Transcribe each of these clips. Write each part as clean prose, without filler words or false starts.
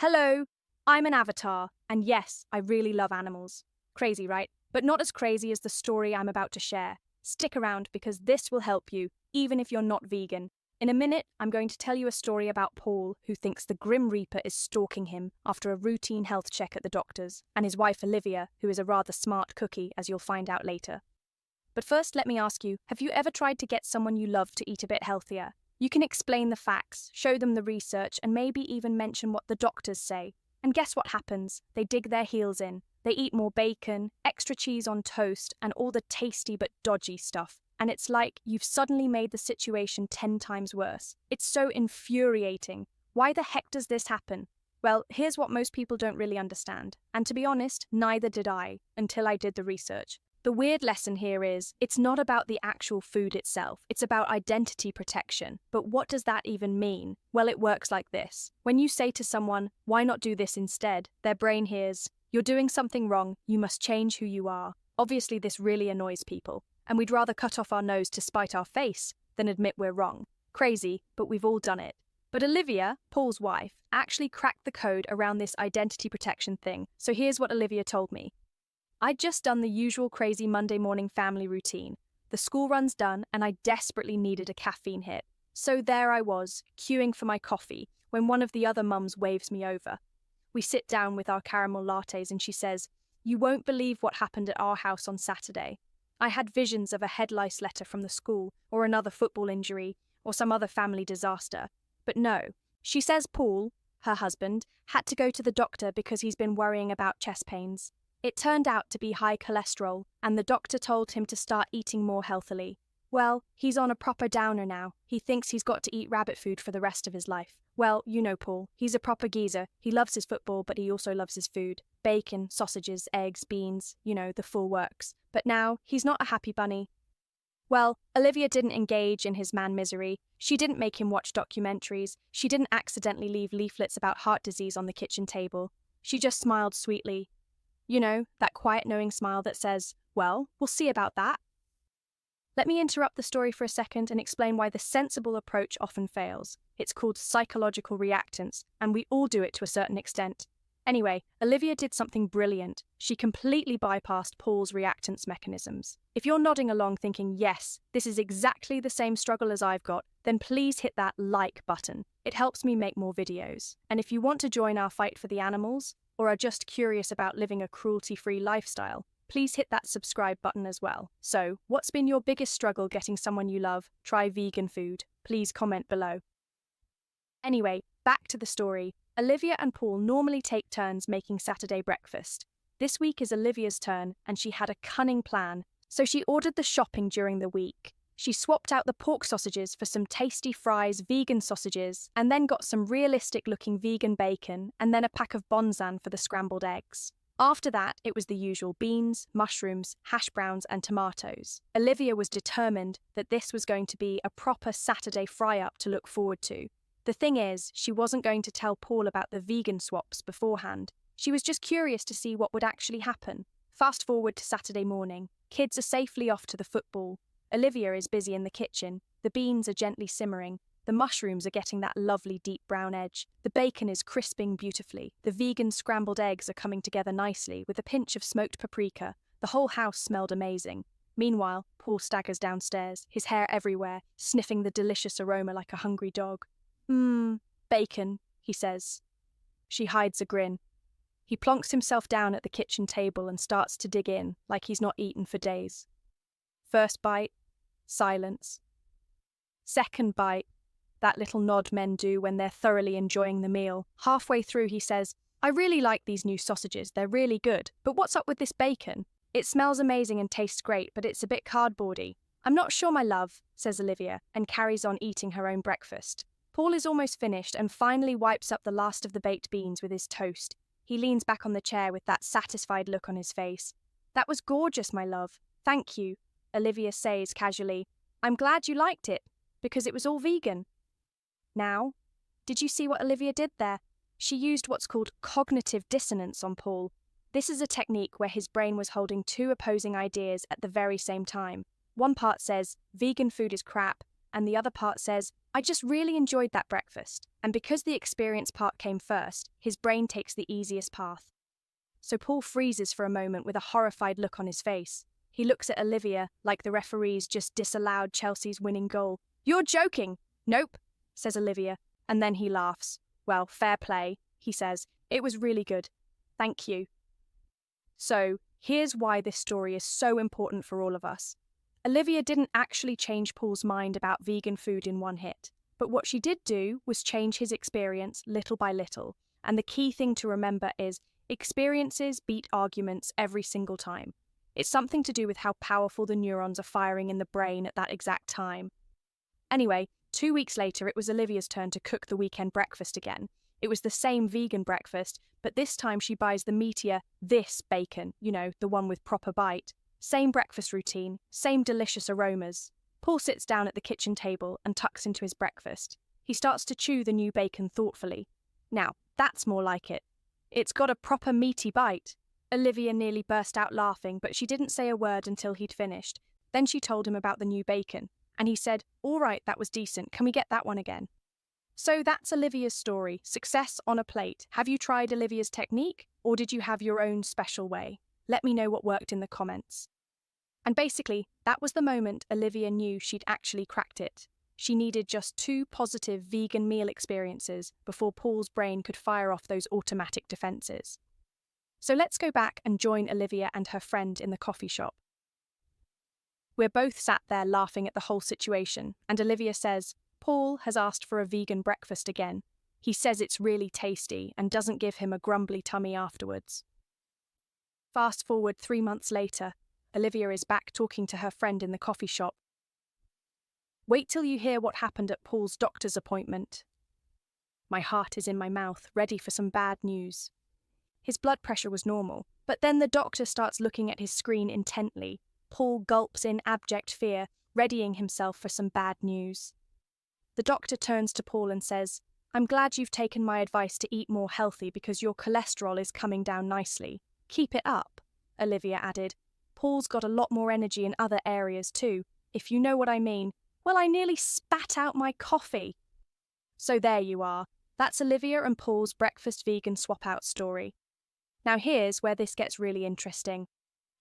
Hello, I'm an avatar, and yes, I really love animals. Crazy, right? But not as crazy as the story I'm about to share. Stick around because this will help you, even if you're not vegan. In a minute, I'm going to tell you a story about Paul, who thinks the Grim Reaper is stalking him after a routine health check at the doctor's, and his wife Olivia, who is a rather smart cookie, as you'll find out later. But first, let me ask you, have you ever tried to get someone you love to eat a bit healthier? You can explain the facts, show them the research, and maybe even mention what the doctors say. And guess what happens? They dig their heels in. They eat more bacon, extra cheese on toast, and all the tasty but dodgy stuff. And it's like you've suddenly made the situation 10 times worse. It's so infuriating. Why the heck does this happen? Well, here's what most people don't really understand. And to be honest, neither did I, until I did the research. The weird lesson here is, it's not about the actual food itself, it's about identity protection. But what does that even mean? Well, it works like this. When you say to someone, why not do this instead? Their brain hears, you're doing something wrong, you must change who you are. Obviously, this really annoys people, and we'd rather cut off our nose to spite our face than admit we're wrong. Crazy, but we've all done it. But Olivia, Paul's wife, actually cracked the code around this identity protection thing. So here's what Olivia told me. I'd just done the usual crazy Monday morning family routine. The school run's done, and I desperately needed a caffeine hit. So there I was, queuing for my coffee, when one of the other mums waves me over. We sit down with our caramel lattes, and she says, "You won't believe what happened at our house on Saturday." I had visions of a head lice letter from the school, or another football injury, or some other family disaster. But no, she says Paul, her husband, had to go to the doctor because he's been worrying about chest pains. It turned out to be high cholesterol, and the doctor told him to start eating more healthily. Well, he's on a proper downer now. He thinks he's got to eat rabbit food for the rest of his life. Well, you know Paul. He's a proper geezer. He loves his football, but he also loves his food. Bacon, sausages, eggs, beans, the full works. But now, he's not a happy bunny. Well, Olivia didn't engage in his man misery. She didn't make him watch documentaries. She didn't accidentally leave leaflets about heart disease on the kitchen table. She just smiled sweetly. That quiet knowing smile that says, well, we'll see about that. Let me interrupt the story for a second and explain why the sensible approach often fails. It's called psychological reactance, and we all do it to a certain extent. Anyway, Olivia did something brilliant. She completely bypassed Paul's reactance mechanisms. If you're nodding along thinking, yes, this is exactly the same struggle as I've got, then please hit that like button. It helps me make more videos. And if you want to join our fight for the animals, or are just curious about living a cruelty-free lifestyle, please hit that subscribe button as well. So, what's been your biggest struggle getting someone you love? Try vegan food. Please comment below. Anyway, back to the story. Olivia and Paul normally take turns making Saturday breakfast. This week is Olivia's turn, and she had a cunning plan. So she ordered the shopping during the week. She swapped out the pork sausages for some tasty fries, vegan sausages, and then got some realistic-looking vegan bacon, and then a pack of bonzan for the scrambled eggs. After that, it was the usual beans, mushrooms, hash browns, and tomatoes. Olivia was determined that this was going to be a proper Saturday fry-up to look forward to. The thing is, she wasn't going to tell Paul about the vegan swaps beforehand. She was just curious to see what would actually happen. Fast forward to Saturday morning. Kids are safely off to the football. Olivia is busy in the kitchen. The beans are gently simmering. The mushrooms are getting that lovely deep brown edge. The bacon is crisping beautifully. The vegan scrambled eggs are coming together nicely with a pinch of smoked paprika. The whole house smelled amazing. Meanwhile, Paul staggers downstairs, his hair everywhere, sniffing the delicious aroma like a hungry dog. Bacon, he says. She hides a grin. He plonks himself down at the kitchen table and starts to dig in, like he's not eaten for days. First bite, silence. Second bite, that little nod men do when they're thoroughly enjoying the meal. Halfway through, he says, I really like these new sausages, they're really good. But what's up with this bacon? It smells amazing and tastes great, but it's a bit cardboardy. I'm not sure, my love, says Olivia, and carries on eating her own breakfast. Paul is almost finished and finally wipes up the last of the baked beans with his toast. He leans back on the chair with that satisfied look on his face. That was gorgeous, my love. Thank you, Olivia says casually. I'm glad you liked it, because it was all vegan. Now, did you see what Olivia did there? She used what's called cognitive dissonance on Paul. This is a technique where his brain was holding two opposing ideas at the very same time. One part says, vegan food is crap, and the other part says, I just really enjoyed that breakfast. And because the experience part came first, his brain takes the easiest path. So Paul freezes for a moment with a horrified look on his face. He looks at Olivia like the referees just disallowed Chelsea's winning goal. You're joking! Nope, says Olivia, and then he laughs. Well, fair play, he says. It was really good. Thank you. So, here's why this story is so important for all of us. Olivia didn't actually change Paul's mind about vegan food in one hit, but what she did do was change his experience little by little. And the key thing to remember is experiences beat arguments every single time. It's something to do with how powerful the neurons are firing in the brain at that exact time. Anyway, 2 weeks later, it was Olivia's turn to cook the weekend breakfast again. It was the same vegan breakfast, but this time she buys the meatier, this bacon, the one with proper bite. Same breakfast routine, same delicious aromas. Paul sits down at the kitchen table and tucks into his breakfast. He starts to chew the new bacon thoughtfully. Now, that's more like it. It's got a proper meaty bite. Olivia nearly burst out laughing, but she didn't say a word until he'd finished. Then she told him about the new bacon, and he said, all right, that was decent. Can we get that one again? So that's Olivia's story. Success on a plate. Have you tried Olivia's technique, or did you have your own special way? Let me know what worked in the comments. And basically, that was the moment Olivia knew she'd actually cracked it. She needed just 2 positive vegan meal experiences before Paul's brain could fire off those automatic defenses. So let's go back and join Olivia and her friend in the coffee shop. We're both sat there laughing at the whole situation, and Olivia says, Paul has asked for a vegan breakfast again. He says it's really tasty and doesn't give him a grumbly tummy afterwards. Fast forward 3 months later, Olivia is back talking to her friend in the coffee shop. Wait till you hear what happened at Paul's doctor's appointment. My heart is in my mouth, ready for some bad news. His blood pressure was normal, but then the doctor starts looking at his screen intently. Paul gulps in abject fear, readying himself for some bad news. The doctor turns to Paul and says, I'm glad you've taken my advice to eat more healthy because your cholesterol is coming down nicely. Keep it up, Olivia added. Paul's got a lot more energy in other areas too, if you know what I mean. Well, I nearly spat out my coffee. So there you are. That's Olivia and Paul's breakfast vegan swap-out story. Now here's where this gets really interesting.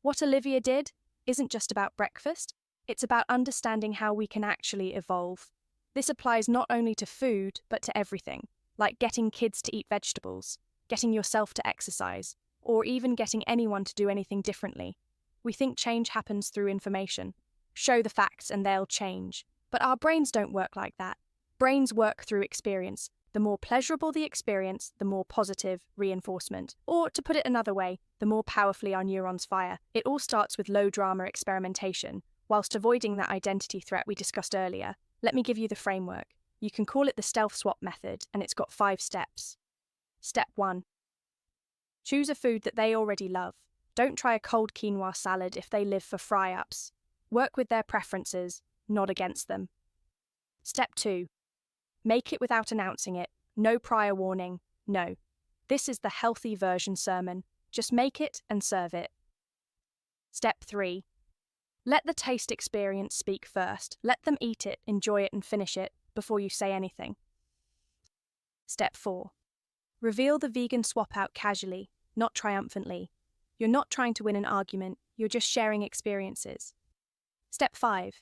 What Olivia did isn't just about breakfast, it's about understanding how we can actually evolve. This applies not only to food, but to everything, like getting kids to eat vegetables, getting yourself to exercise, or even getting anyone to do anything differently. We think change happens through information. Show the facts and they'll change. But our brains don't work like that. Brains work through experience. The more pleasurable the experience, the more positive reinforcement. Or, to put it another way, the more powerfully our neurons fire. It all starts with low-drama experimentation, whilst avoiding that identity threat we discussed earlier. Let me give you the framework. You can call it the stealth swap method, and it's got 5 steps. Step 1. Choose a food that they already love. Don't try a cold quinoa salad if they live for fry-ups. Work with their preferences, not against them. Step 2. Make it without announcing it. No prior warning. No. This is the healthy version sermon. Just make it and serve it. Step 3. Let the taste experience speak first. Let them eat it, enjoy it, and finish it before you say anything. Step 4. Reveal the vegan swap-out casually, not triumphantly. You're not trying to win an argument, you're just sharing experiences. Step 5.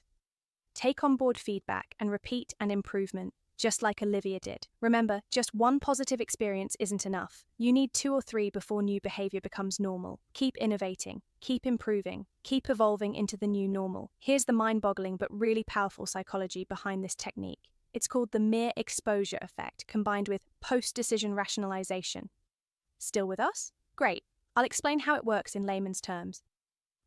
Take on board feedback and repeat an improvement, just like Olivia did. Remember, just one positive experience isn't enough. You need 2 or 3 before new behavior becomes normal. Keep innovating, keep improving, keep evolving into the new normal. Here's the mind-boggling but really powerful psychology behind this technique. It's called the mere exposure effect, combined with post-decision rationalization. Still with us? Great. I'll explain how it works in layman's terms.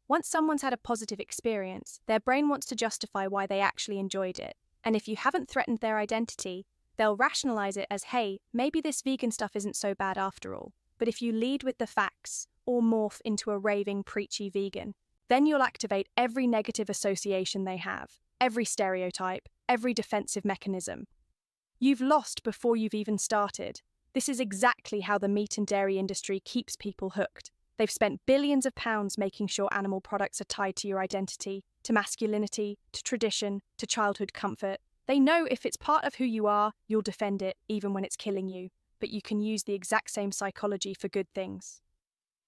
Once someone's had a positive experience, their brain wants to justify why they actually enjoyed it. And if you haven't threatened their identity, they'll rationalize it as, hey, maybe this vegan stuff isn't so bad after all. But if you lead with the facts, or morph into a raving, preachy vegan, then you'll activate every negative association they have, every stereotype, every defensive mechanism. You've lost before you've even started. This is exactly how the meat and dairy industry keeps people hooked. They've spent billions of pounds making sure animal products are tied to your identity, to masculinity, to tradition, to childhood comfort. They know if it's part of who you are, you'll defend it even when it's killing you, but you can use the exact same psychology for good things.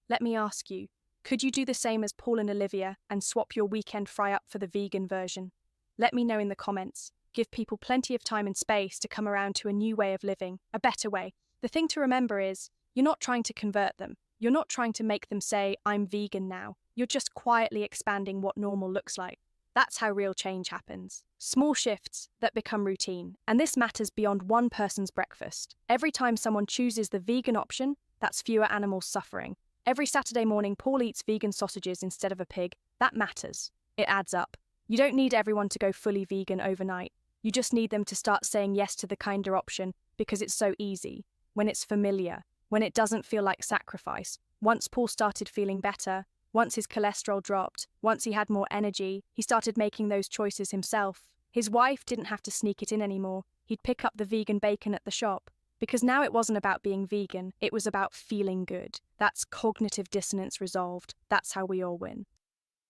Let me ask you, could you do the same as Paul and Olivia and swap your weekend fry up for the vegan version? Let me know in the comments. Give people plenty of time and space to come around to a new way of living, a better way. The thing to remember is, you're not trying to convert them. You're not trying to make them say, I'm vegan now. You're just quietly expanding what normal looks like. That's how real change happens. Small shifts that become routine. And this matters beyond one person's breakfast. Every time someone chooses the vegan option, that's fewer animals suffering. Every Saturday morning, Paul eats vegan sausages instead of a pig. That matters. It adds up. You don't need everyone to go fully vegan overnight. You just need them to start saying yes to the kinder option because it's so easy, when it's familiar, when it doesn't feel like sacrifice. Once Paul started feeling better, once his cholesterol dropped, once he had more energy, he started making those choices himself. His wife didn't have to sneak it in anymore. He'd pick up the vegan bacon at the shop. Because now it wasn't about being vegan, it was about feeling good. That's cognitive dissonance resolved. That's how we all win.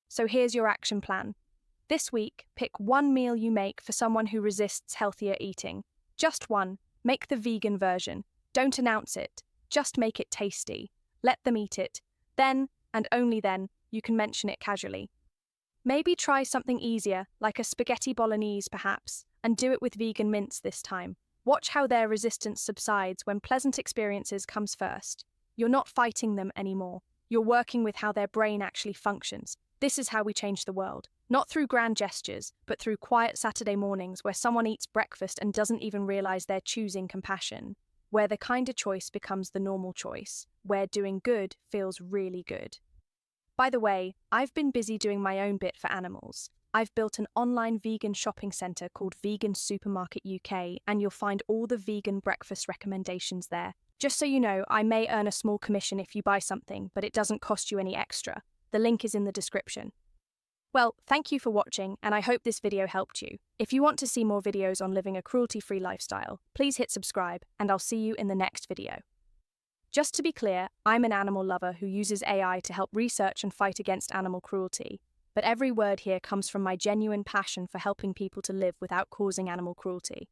So here's your action plan. This week, pick one meal you make for someone who resists healthier eating. Just one. Make the vegan version. Don't announce it. Just make it tasty. Let them eat it. Then, and only then, you can mention it casually. Maybe try something easier, like a spaghetti bolognese perhaps, and do it with vegan mince this time. Watch how their resistance subsides when pleasant experiences comes first. You're not fighting them anymore. You're working with how their brain actually functions. This is how we change the world. Not through grand gestures, but through quiet Saturday mornings where someone eats breakfast and doesn't even realize they're choosing compassion. Where the kinder choice becomes the normal choice. Where doing good feels really good. By the way, I've been busy doing my own bit for animals. I've built an online vegan shopping centre called Vegan Supermarket UK, and you'll find all the vegan breakfast recommendations there. Just so you know, I may earn a small commission if you buy something, but it doesn't cost you any extra. The link is in the description. Well, thank you for watching, and I hope this video helped you. If you want to see more videos on living a cruelty-free lifestyle, please hit subscribe, and I'll see you in the next video. Just to be clear, I'm an animal lover who uses AI to help research and fight against animal cruelty. But every word here comes from my genuine passion for helping people to live without causing animal cruelty.